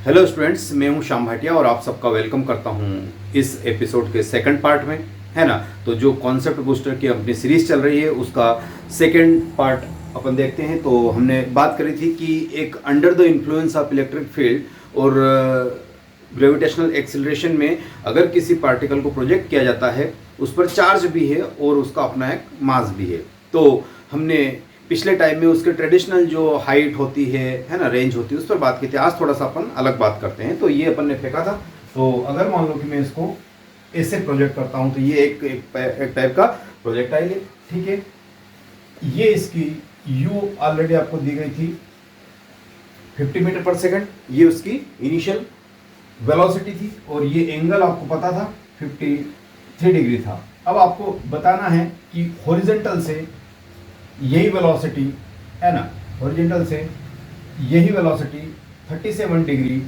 Hello students, मैं हूं श्याम भाटिया और आप सबका वेलकम करता हूं इस एपिसोड के सेकंड पार्ट में, है ना। तो जो कॉन्सेप्ट बूस्टर की अपनी सीरीज चल रही है उसका सेकंड पार्ट अपन देखते हैं। तो हमने बात करी थी कि एक under the influence of electric field और ग्रेविटेशनल एक्सिलरेशन में अगर किसी पार्टिकल को प्रोजेक्ट किया जाता है उस पर चार्ज भी है और उसका अपना एक मास भी है। तो हमने पिछले टाइम में उसके ट्रेडिशनल जो हाइट होती है ना, रेंज होती है, उस पर बात की थी। आज थोड़ा सा अपन अलग बात करते हैं। तो ये अपन ने फेंका था। तो अगर मान लो कि मैं इसको ऐसे प्रोजेक्ट करता हूँ तो ये एक टाइप का प्रोजेक्टाइल है, ठीक है। ये इसकी u ऑलरेडी आपको दी गई थी 50 मीटर पर सेकंड, ये उसकी इनिशियल वेलोसिटी थी और ये एंगल आपको पता था 53 डिग्री था। अब आपको बताना है कि हॉरिजॉन्टल से यही वेलोसिटी है ना, हॉरिजॉन्टल से यही वेलोसिटी 37 डिग्री,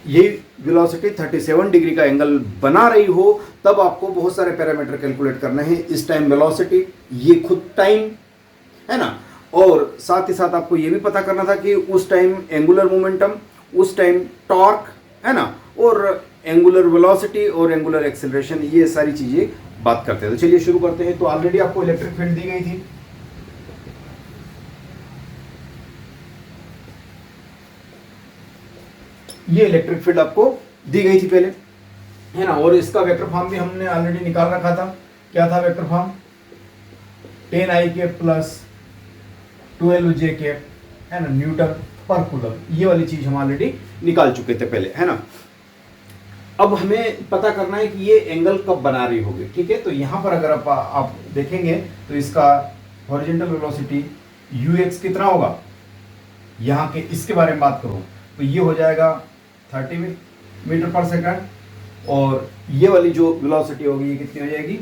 यही वेलोसिटी 37 डिग्री का एंगल बना रही हो, तब आपको बहुत सारे पैरामीटर कैलकुलेट करने हैं। इस टाइम वेलोसिटी, ये खुद टाइम है ना, और साथ ही साथ आपको ये भी पता करना था कि उस टाइम एंगुलर मोमेंटम, उस टाइम टॉर्क है ना, और एंगुलर वेलोसिटी और एंगुलर एक्सेलरेशन, ये सारी चीजें बात करते हैं। तो चलिए शुरू करते हैं। तो ऑलरेडी आपको इलेक्ट्रिक फील्ड दी गई थी, ये इलेक्ट्रिक फील्ड आपको दी गई थी पहले, है ना। और इसका वेक्टर फॉर्म भी हमने ऑलरेडी निकाल रखा था। क्या था वेक्टर फॉर्म? 10i के प्लस 12j के, है ना, न्यूटन पर कूलम। ये वाली चीज हम ऑलरेडी निकाल चुके थे पहले, है ना। अब हमें पता करना है कि ये एंगल कब बना रही होगी, ठीक है। तो यहां पर अगर आप देखेंगे तो इसका हॉरिजॉन्टल वेलोसिटी ux कितना होगा, यहां के इसके बारे में बात करूं तो ये हो जाएगा 30 मीटर पर सेकंड, और ये वाली जो वेलोसिटी होगी ये कितनी हो जाएगी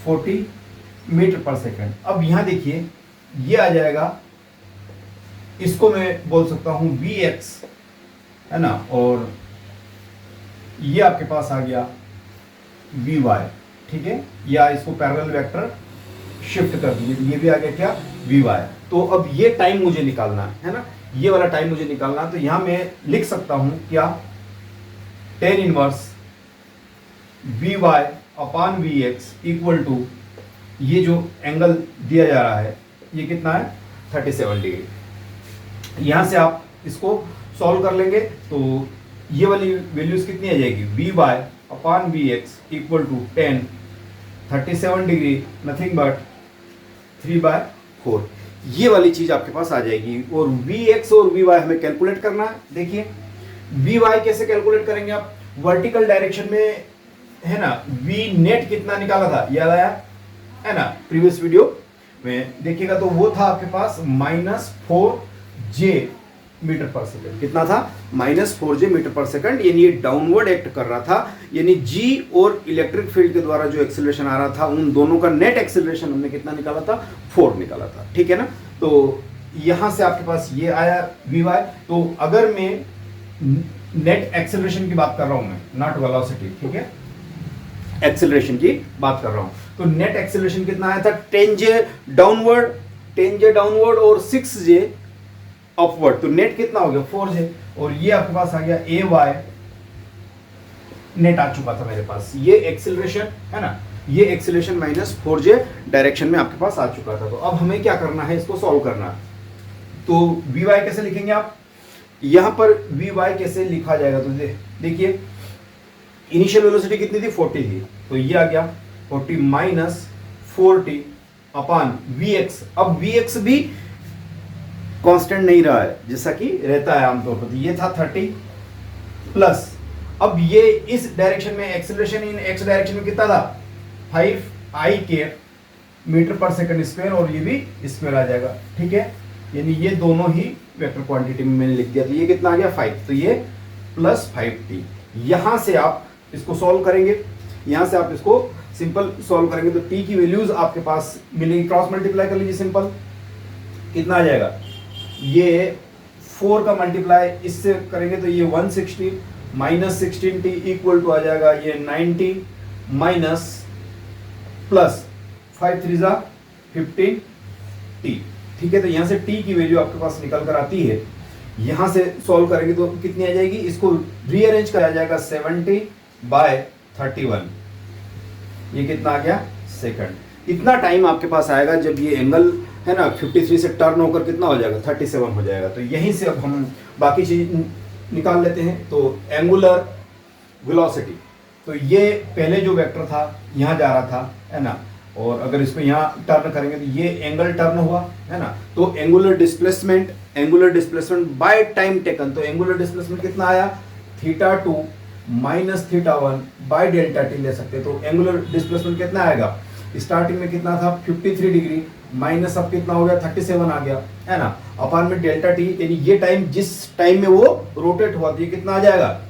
40 मीटर पर सेकंड। अब यहां देखिए ये आ जाएगा, इसको मैं बोल सकता हूं vx, है ना, और ये आपके पास आ गया vy, ठीक है। या इसको पैरेलल वेक्टर शिफ्ट कर दीजिए, ये भी आ गया क्या vy। तो अब ये टाइम मुझे निकालना है ना, ये वाला टाइम मुझे निकालना है। तो यहां मैं लिख सकता हूं क्या, tan inverse vy upon vx equal to ये जो एंगल दिया जा रहा है ये कितना है 37 डिग्री। यहां से आप इसको सॉल्व कर लेंगे तो ये वाली वैल्यूज कितनी आ जाएगी, vy upon vx equal to tan 37 degree nothing but 3/4। ये वाली चीज आपके पास आ जाएगी। और vx और vy हमें कैलकुलेट करना है। देखिए vy कैसे कैलकुलेट करेंगे आप, वर्टिकल डायरेक्शन में, है ना, v नेट कितना निकाला था, याद आया है ना, प्रीवियस वीडियो में देखिएगा तो वो था आपके पास -4j मीटर पर सेकंड। कितना था, -4j मीटर पर सेकंड, यानी ये डाउनवर्ड एक्ट कर रहा था। यानी g और इलेक्ट्रिक फील्ड के द्वारा जो एक्सेलरेशन आ रहा था उन दोनों का नेट एक्सेलरेशन हमने कितना निकाला था, 4 निकाला था, ठीक है ना। तो यहां से आपके पास ये आया vy। तो अगर मैं नेट एक्सेलरेशन की बात कर रहा हूं, मैं नॉट वेलोसिटी, ठीक है, एक्सेलरेशन की बात कर रहा हूं, तो नेट एक्सेलरेशन कितना आया था 10j डाउनवर्ड और 6j अपवर्ड। तो नेट कितना हो गया 4j, और ये आपके पास आ गया ay नेट आ चुका था मेरे पास। ये एक्सेलरेशन है ना, ये एक्सेलरेशन -4j डायरेक्शन में आपके पास आ चुका था। तो अब हमें क्या करना है, इसको सॉल्व करना है। तो vy कैसे लिखेंगे आप, यहां पर vy कैसे लिखा जाएगा, तो देखिए इनिशियल वेलोसिटी कितनी थी 40 थी, तो ये आ गया 40 माइनस 40 अपॉन vx। अब vx भी कांस्टेंट नहीं रहा है जैसा कि रहता है आमतौर पर, ये था 30 प्लस, अब ये इस डायरेक्शन में एक्सेलरेशन इन एक्स डायरेक्शन में कितना था 5i के मीटर पर सेकंड स्क्वायर, और ये भी स्क्वायर आ जाएगा, ठीक है। यानी ये दोनों ही वेक्टर क्वांटिटी में मैंने लिख दिया। तो ये कितना आ गया 5, तो ये प्लस 5t। यहां से आप इसको सॉल्व करेंगे, यहां से आप इसको सिंपल सॉल्व करेंगे तो t की वैल्यूज आपके पास मिलेगी। क्रॉस मल्टीप्लाई कर लीजिए, सिंपल कितना आ जाएगा, ये 4 का मल्टीप्लाई इससे करेंगे तो ये 160 माइनस 16t इक्वल टू आ जाएगा ये 90 माइनस प्लस 5 3 15t, ठीक है। तो यहां से t की वैल्यू आपके पास निकल कर आती है यहां से सॉल्व करेंगे तो कितनी आ जाएगी, इसको रीअरेंज करा जाएगा 70/31, ये कितना आ गया सेकंड। इतना टाइम आपके पास आएगा जब ये एंगल है ना 53 से टर्न होकर कितना हो जाएगा 37 हो जाएगा। तो यहीं से अब हम बाकी चीज निकाल लेते हैं। तो एंगुलर वेलोसिटी, तो ये पहले जो वेक्टर था यहाँ जा रहा था है ना, और अगर इसको यहाँ टर्न करेंगे तो ये एंगल टर्न हुआ है ना। तो angular displacement by time taken, तो एंगुलर डिस्प्लेसमेंट कितना आया θ2 माइनस θ1 बाय डेल्टा टी ले सकते हैं। तो एंगुलर डिस्प्लेसमेंट कितना आएगा, स्टार्टिंग में कितना था 53 डिग्री माइनस अब कितना हो गया 37 आ गया है ना, अपान में डेल्टा टी, यानी ये टाइम जिस टाइम में वो रोटेट हुआ तो ये कितना आ जाएगा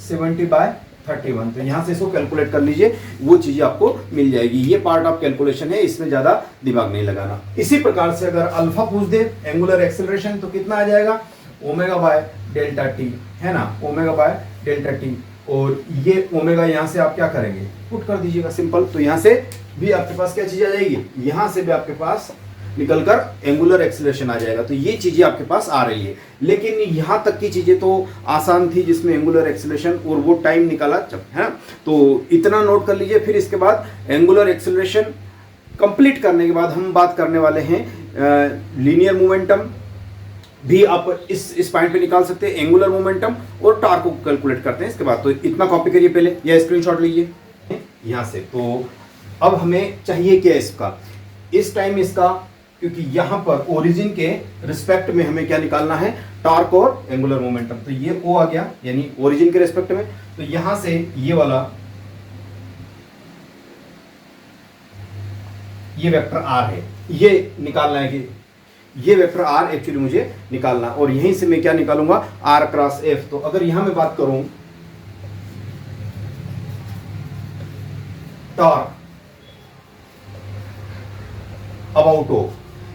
70/31। तो यहाँ से इसको कैलकुलेट कर लीजिए, वो चीजें आपको मिल जाएगी। ये पार्ट ऑफ कैलकुलेशन है, इसमें ज्यादा दिमाग नहीं लगाना। इसी प्रकार से अगर अल्फा पूछ दे एंगुलर एक्सेलरेशन तो कितना आ जाएगा ओमेगा बाय डेल्टा टी है ना, ओमेगा बाय डेल्टा टी। और ये ओमेगा यहाँ से आप क्या करेंगे पुट कर दीजिएगा सिंपल। तो यहाँ से भी आपके पास क्या चीज आ जाएगी, यहाँ से भी आपके पास निकलकर एंगुलर एक्सेलरेशन आ जाएगा। तो ये चीजें आपके पास आ रही है, लेकिन यहाँ तक की चीजें तो आसान थी जिसमें एंगुलर एक्सेलरेशन और वो टाइम निकाला जब है ना। तो इतना नोट कर लीजिए। फिर इसके बाद एंगुलर एक्सेलरेशन कंप्लीट करने के बाद हम बात करने वाले हैं लीनियर मोमेंटम भी आप इस पॉइंट पे निकाल सकते हैं, एंगुलर मोमेंटम और टॉर्क को कैलकुलेट करते हैं इसके बाद। तो इतना कॉपी करिए पहले या स्क्रीनशॉट लीजिए यहाँ से। तो अब हमें चाहिए क्या इसका, इस टाइम इसका, क्योंकि यहां पर ओरिजिन के रिस्पेक्ट में हमें क्या निकालना है टॉर्क और एंगुलर मोमेंटम। तो ये ओ आ गया यानी ओरिजिन के रिस्पेक्ट में। तो यहां से ये वाला ये वेक्टर आर है, ये निकालना है कि ये वेक्टर आर एक्चुअली मुझे निकालना, और यहीं से मैं क्या निकालूंगा आर क्रॉस एफ। तो अगर यहां मैं बात करूं टॉर्क अबाउट ओ,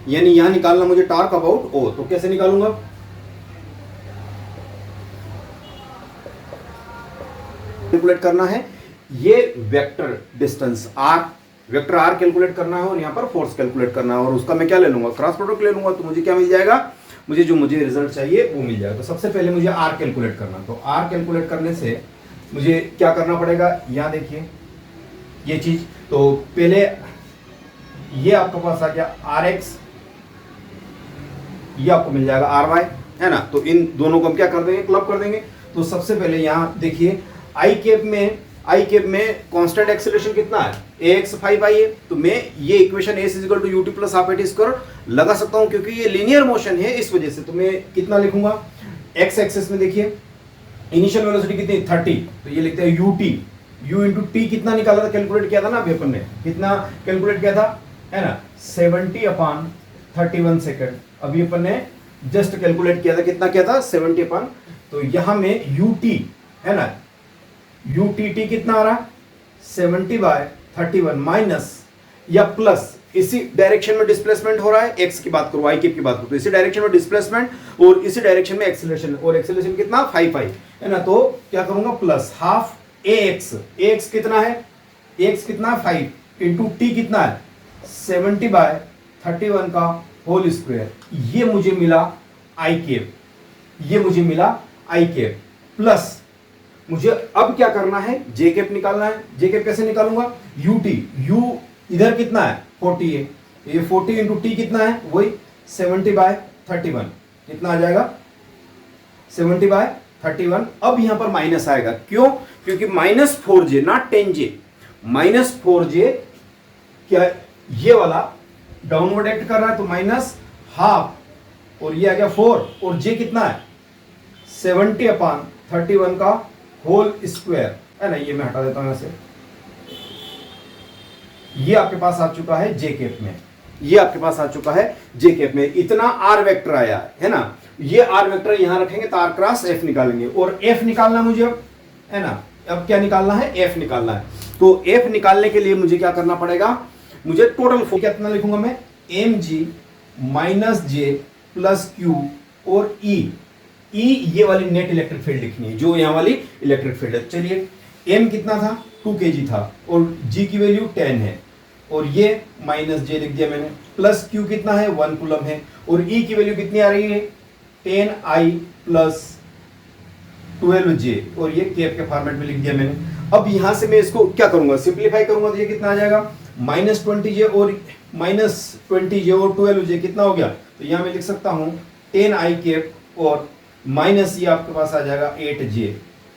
यानी यहां निकालना मुझे टॉर्क अबाउट ओ, तो कैसे निकालूंगा, कैलकुलेट करना है ये vector distance R, vector R calculate करना है और यहां पर फोर्स कैलकुलेट करना है, और उसका मैं क्या ले लूंगा क्रॉस प्रोडक्ट ले लूंगा। तो मुझे क्या मिल जाएगा, मुझे जो मुझे रिजल्ट चाहिए वो मिल जाएगा। तो सबसे पहले मुझे आर कैलकुलेट करना, तो आर कैलकुलेट करने से मुझे क्या करना पड़ेगा, यहां देखिए ये चीज। तो पहले ये आपके पास आ गया आर एक्स, ये आपको मिल जाएगा आर वाई है ना। तो इन दोनों को हम क्या कर देंगे क्लब कर देंगे। तो सबसे पहले यहां देखिए आई कैप में कांस्टेंट एक्सेलरेशन कितना है ax 5 आई है। तो मैं ये equation a = ut + half at square लगा सकता हूं, क्योंकि ये लीनियर मोशन है इस वजह से। तो मैं कितना लिखूंगा x एक्सिस में देखिए इनिशियल वेलोसिटी कितनी 30, तो ये लिखते हैं ut, u × t कितना निकाला था कैलकुलेट किया था ना अभी अपन ने, कितना कैलकुलेट किया था है ना 70/31 सेकंड। अभी अपन ने जस्ट कैलकुलेट किया था, कितना किया था 70 तो यहां में ut है ना, utt कितना आ रहा 70/31 माइनस या प्लस, इसी डायरेक्शन में डिस्प्लेसमेंट हो रहा है, x की बात करो y की बात करो तो इसी डायरेक्शन में डिस्प्लेसमेंट और इसी डायरेक्शन में एक्सेलरेशन, और एक्सेलरेशन कितना 5 है ना। तो क्या करूंगा प्लस हाफ ax कितना है, x कितना 5 इंटू t कितना है 70/31 का होल स्क्वायर। ये मुझे मिला आई कैप, प्लस मुझे अब क्या करना है जे कैप निकालना है। जे कैप कैसे निकालूंगा, u इधर कितना है 40 है, ये 40 इंटू टी कितना है वही 70/31, कितना आ जाएगा 70/31। अब यहां पर माइनस आएगा, क्यों, क्योंकि -4j नॉट 10j, -4j क्या ये वाला डाउनवर्ड एक्ट कर रहा है, तो -हाफ और ये आ गया 4 और j कितना है 70/31 का होल स्क्वायर है ना। ये मैं हटा देता हूं यहां से, ये आपके पास आ चुका है जे कैप में, ये आपके पास आ चुका है जे कैप में। इतना आर वेक्टर आया है ना, ये आर वेक्टर यहां रखेंगे तो आर क्रॉस एफ निकालेंगे, और एफ निकालना मुझे अब है ना, अब क्या निकालना है एफ निकालना है। तो एफ निकालने के लिए मुझे क्या करना पड़ेगा, मुझे टोटल फोर्स कितना लिखूंगा मैं mg - j + q और e ये वाली नेट इलेक्ट्रिक फील्ड लिखनी है, जो यहाँ वाली इलेक्ट्रिक फील्ड है। चलिए m कितना था 2 kg था और g की वैल्यू 10 है, और ये -j लिख दिया मैंने, प्लस q कितना है 1 कूलम है, और e की वैल्यू कितनी आ रही है 10i प्लस 12j, और ये केप के फॉर्मेट में लिख दिया मैंने। अब यहां से मैं इसको क्या करूंगा, सिंप्लीफाई करूंगा तो ये कितना आ जाएगा, -20j और -20j और 12j कितना हो गया, तो यहां मैं लिख सकता हूं 10i केप और माइनस ये आपके पास आ जाएगा 8j।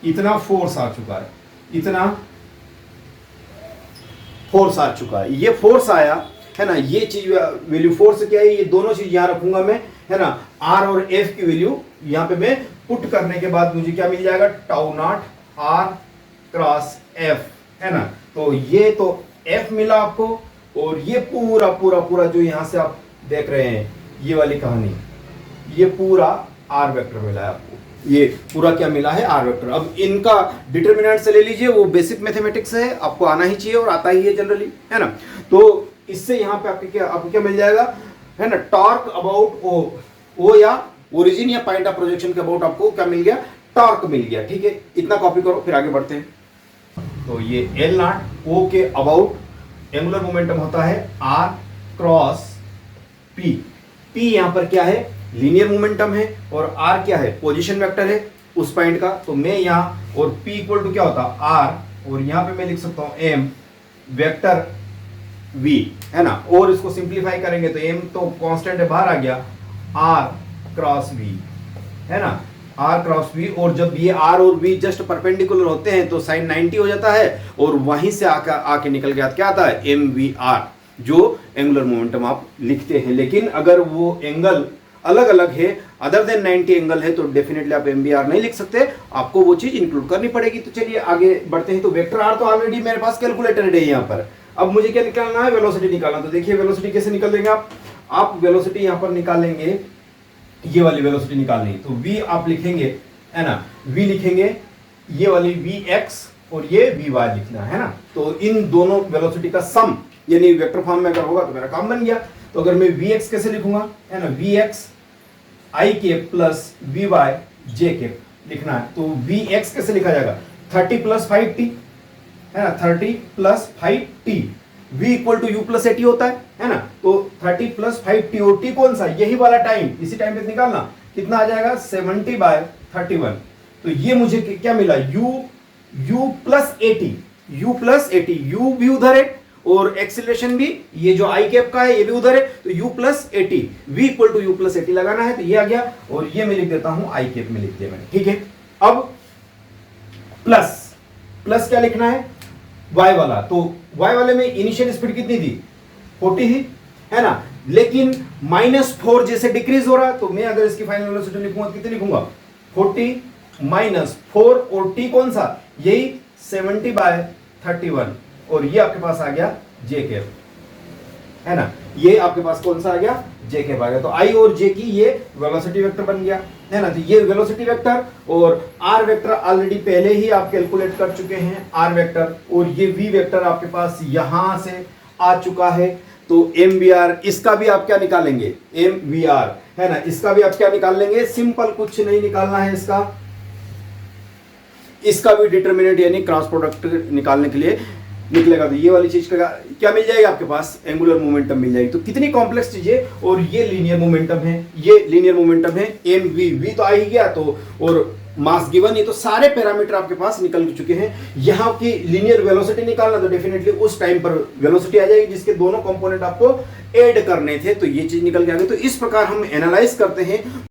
इतना फोर्स आ चुका है, इतना फोर्स आ चुका है, ये फोर्स आया है ना। ये चीज वैल्यू फोर्स क्या है, ये दोनों चीज यहां रखूंगा मैं, है ना। r और f की वैल्यू यहां पे मैं पुट करने के बाद मुझे क्या मिल जाएगा, tau not r cross f, है ना। तो ये तो f मिला आपको, और ये पूरा पूरा पूरा जो यहां से आप देख रहे हैं ये वाली कहानी, ये पूरा r वेक्टर मिला है आपको, ये पूरा क्या मिला है, r वेक्टर। अब इनका डिटरमिनेंट से ले लीजिए, वो बेसिक मैथमेटिक्स है, आपको आना ही चाहिए और आता ही है जनरली, है ना। तो इससे यहाँ पे आपको क्या मिल जाएगा, है ना, टॉर्क अबाउट ओ या ओरिजिन या पॉइंट ऑफ प्रोजेक्शन के अबाउट आपको क्या मिल गया, टॉर्क मिल गया। ठीक है, इतना कॉपी करो, फिर आगे बढ़ते हैं। तो ये एल नॉट ओ के अबाउट एंगुलर मोमेंटम होता है r क्रॉस p। p यहां पर क्या है, लीनियर मोमेंटम है, और r क्या है, पोजीशन वेक्टर है उस पॉइंट का। तो मैं यहां, और p इक्वल टू क्या होता है r, और यहां पे मैं लिख सकता हूं m वेक्टर v, है ना। और इसको सिंप्लीफाई करेंगे तो m तो कांस्टेंट है, बाहर आ गया, r क्रॉस v, है ना, r क्रॉस v। और जब ये r और v जस्ट परपेंडिकुलर होते हैं तो साइन 90 हो जाता है, और वहीं से आके निकल गया क्या आता है, mvr, जो एंगुलर मोमेंटम आप लिखते हैं। लेकिन अगर वो एंगल अलग अलग है, अदर देन 90 एंगल है, तो डेफिनेटली आप mvr नहीं लिख सकते, आपको वो चीज इंक्लूड करनी पड़ेगी। तो चलिए आगे बढ़ते हैं। तो वेक्टर r तो ऑलरेडी मेरे पास कैलकुलेटेड है यहाँ पर। अब मुझे क्या निकालना है, वेलोसिटी निकालना। तो देखिए वेलोसिटी कैसे निकाल देंगे आप वेलोसिटी यहाँ पर निकालेंगे, ये वाली वेलोसिटी निकालनी है। तो v आप लिखेंगे, है ना, v लिखेंगे, ये वाली vx और ये vy लिखना है ना। तो इन दोनों वेलोसिटी का सम, यानी वेक्टर फॉर्म में अगर होगा तो मेरा काम बन गया। तो अगर मैं vx कैसे लिखूंगा, है ना, vx i cap plus vy j cap लिखना है। तो vx कैसे लिखा जाएगा, 30 प्लस 5t, है ना, 30 plus 5t, v equal to u plus at होता है ना। तो 30 प्लस 5t, और t कौन सा, यही वाला टाइम, इसी टाइम पे निकालना, कितना आ जाएगा 70/31। तो ये मुझे क्या मिला, u plus 80, u plus 80, u भी उधर है और एक्सीलरेशन भी, ये जो आई कैप का है ये भी उधर है, तो u plus 80, v equal to u plus 80 लगाना है। तो ये आ गया, और ये मैं लिख देता हूं आई कैप में लिख दिया मैंने। ठीक है, अब प्लस क्या लिखना है, y वाला। तो y वाले में इनिशियल स्पीड कितनी थी, 40 ही, है ना। लेकिन -4 जैसे डिक्रीज हो रहा है, तो मैं अगर इसकी फाइनल वेलोसिटी लिखूंगा कितनी लिखूंगा, 40 -4, और t कौन सा, यही 70/31, और ये आपके पास आ गया j कैप, है ना। ये आपके पास कौन सा आ गया, j कैप आ गया। तो i और j की ये वेलोसिटी वेक्टर बन गया, है ना। तो ये वेलोसिटी वेक्टर और r वेक्टर ऑलरेडी पहले ही आप कैलकुलेट कर चुके हैं, r वेक्टर, और ये v वेक्टर आपके पास यहां से आ चुका है। तो mvr, इसका भी आप क्या निकालेंगे, mvr, है ना, इसका भी आप क्या निकाल लेंगे, सिंपल, कुछ नहीं निकालना है इसका भी डिटरमिनेंट यानी क्रॉस प्रोडक्ट निकालने के लिए निकलेगा। तो ये वाली चीज का क्या मिल जाएगा आपके पास, एंगुलर मोमेंटम मिल जाएगी। तो कितनी कॉम्प्लेक्स चीज है, और ये लीनियर मोमेंटम है, ये लीनियर मोमेंटम है, v तो आ ही गया, तो और मास गिवन, ये तो सारे पैरामीटर आपके पास निकल चुके हैं। यहाँ की लीनियर वेलोसिटी निकालना, तो डेफिनेटली उस टाइम पर वेलोसिटी आ जाएगी जिसके दोनों कंपोनेंट आपको ऐड करने थे, तो ये चीज निकल के आ गई। तो इस प्रकार हम एनालाइज करते हैं